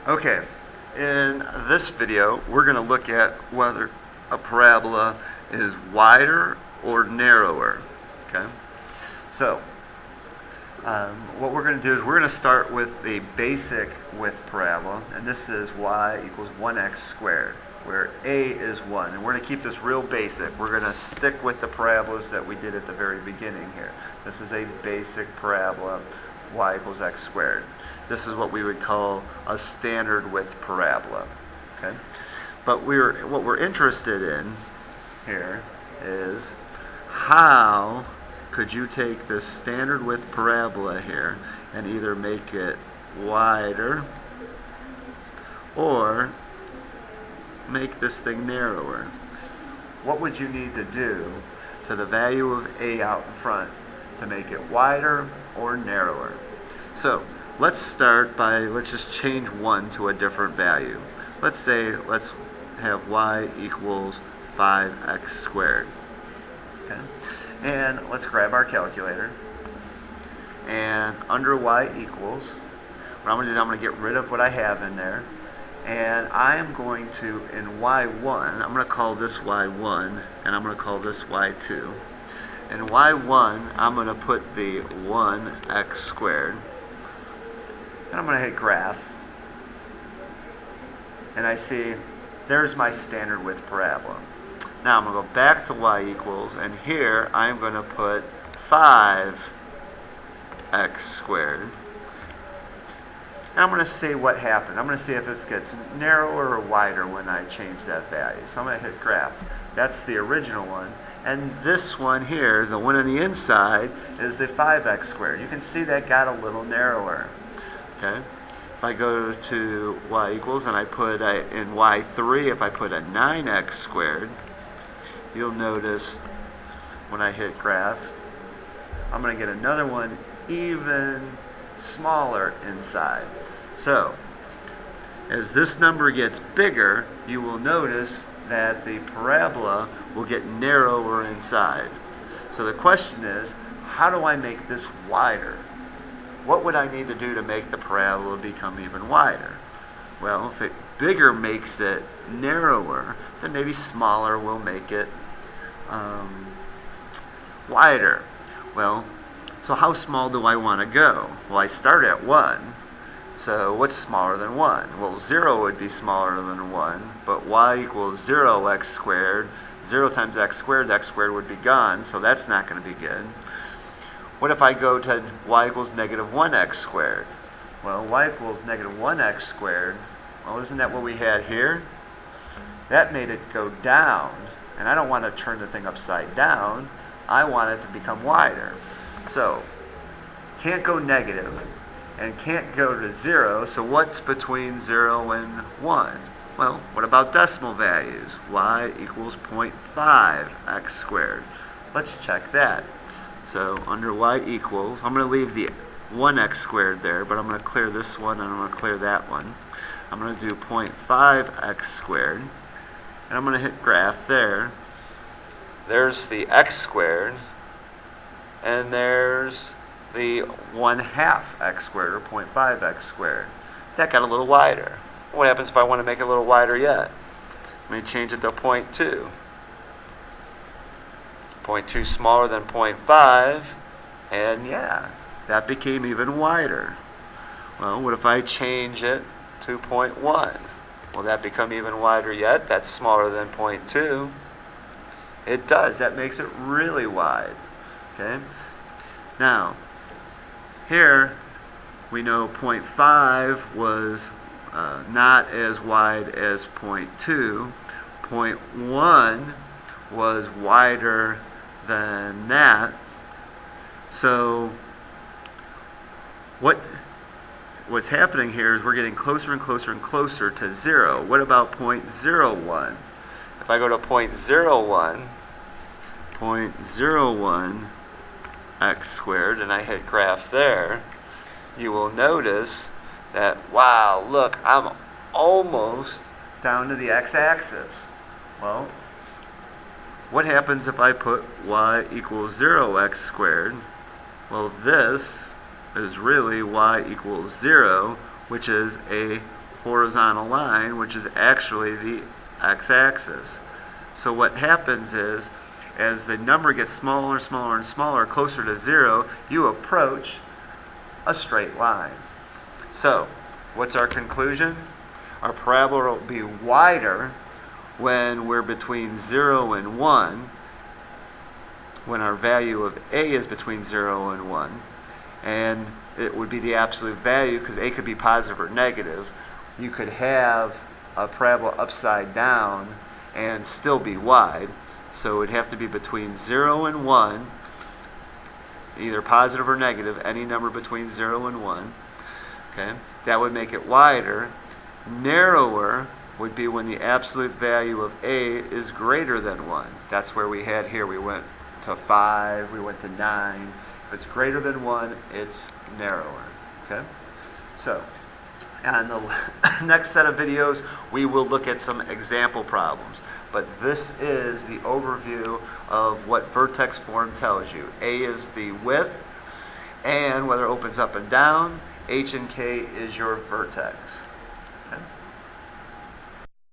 Okay, in this video, we're going to look at whether a parabola is wider or narrower. Okay, so what we're going to do is we're going to start with the basic width parabola, and this is y equals 1x squared, where a is 1. And we're going to keep this real basic. We're going to stick with the parabolas that we did at the very beginning here. This is a basic parabola, y equals x squared. This is what we would call a standard width parabola. Okay, but what we're interested in here is how could you take this standard width parabola here and either make it wider or make this thing narrower. What would you need to do to the value of a out in front to make it wider or narrower? So let's start by, let's just change 1 to a different value. Let's have y equals 5x squared. Okay? And let's grab our calculator. And under y equals, what I'm going to do, I'm going to get rid of what I have in there. And I am going to, in y1, I'm going to call this y1, and I'm going to call this y2. In y1, I'm going to put the 1x squared. And I'm going to hit graph. And I see, there's my standard width parabola. Now I'm going to go back to y equals, and here I'm going to put 5x squared. And I'm going to see what happens. I'm going to see if this gets narrower or wider when I change that value. So I'm going to hit graph. That's the original one. And this one here, the one on the inside, is the 5x squared. You can see that got a little narrower. Okay. If I go to y equals and I put in y3, if I put a 9x squared, you'll notice when I hit graph, I'm going to get another one even smaller inside. So, as this number gets bigger, you will notice that the parabola will get narrower inside. So the question is, how do I make this wider? What would I need to do to make the parabola become even wider? Well, if it bigger makes it narrower, then maybe smaller will make it wider. Well, so how small do I want to go? Well, I start at 1. So what's smaller than 1? Well, 0 would be smaller than 1, but y equals 0x squared. 0 times x squared would be gone, so that's not going to be good. What if I go to y equals negative 1x squared? Well, y equals negative 1x squared. Well, isn't that what we had here? That made it go down, and I don't want to turn the thing upside down. I want it to become wider. So, can't go negative and can't go to 0, so what's between 0 and 1? Well, what about decimal values? Y equals 0.5x squared. Let's check that. So, under y equals, I'm going to leave the 1x squared there, but I'm going to clear this one and I'm going to clear that one. I'm going to do 0.5x squared, and I'm going to hit graph there. There's the x squared, and there's the 1/2 x squared, or 0.5x squared. That got a little wider. What happens if I want to make it a little wider yet? Let me change it to 0.2. 0.2 smaller than 0.5, and yeah, that became even wider. Well, what if I change it to 0.1? Will that become even wider yet? That's smaller than 0.2. It does. That makes it really wide. Okay. Now, here we know 0.5 was not as wide as 0.2. 0.1 was wider than that. So what's happening here is we're getting closer and closer and closer to 0. What about 0.01? If I go to 0.01, 0.01 x squared, and I hit graph there, you will notice that, wow, look, I'm almost down to the x-axis. Well, what happens if I put y equals 0x squared? Well, this is really y equals 0, which is a horizontal line, which is actually the x-axis. So what happens is, as the number gets smaller and smaller and smaller, closer to 0, you approach a straight line. So, what's our conclusion? Our parabola will be wider when we're between 0 and 1, when our value of a is between 0 and 1. And it would be the absolute value, because a could be positive or negative. You could have a parabola upside down and still be wide. So it would have to be between 0 and 1, either positive or negative, any number between 0 and 1. Okay? That would make it wider. Narrower would be when the absolute value of a is greater than 1. That's where we had here. We went to 5, we went to 9. If it's greater than 1, it's narrower. Okay? So, on the next set of videos, we will look at some example problems. But this is the overview of what vertex form tells you. A is the width, and whether it opens up and down, H and K is your vertex. Okay?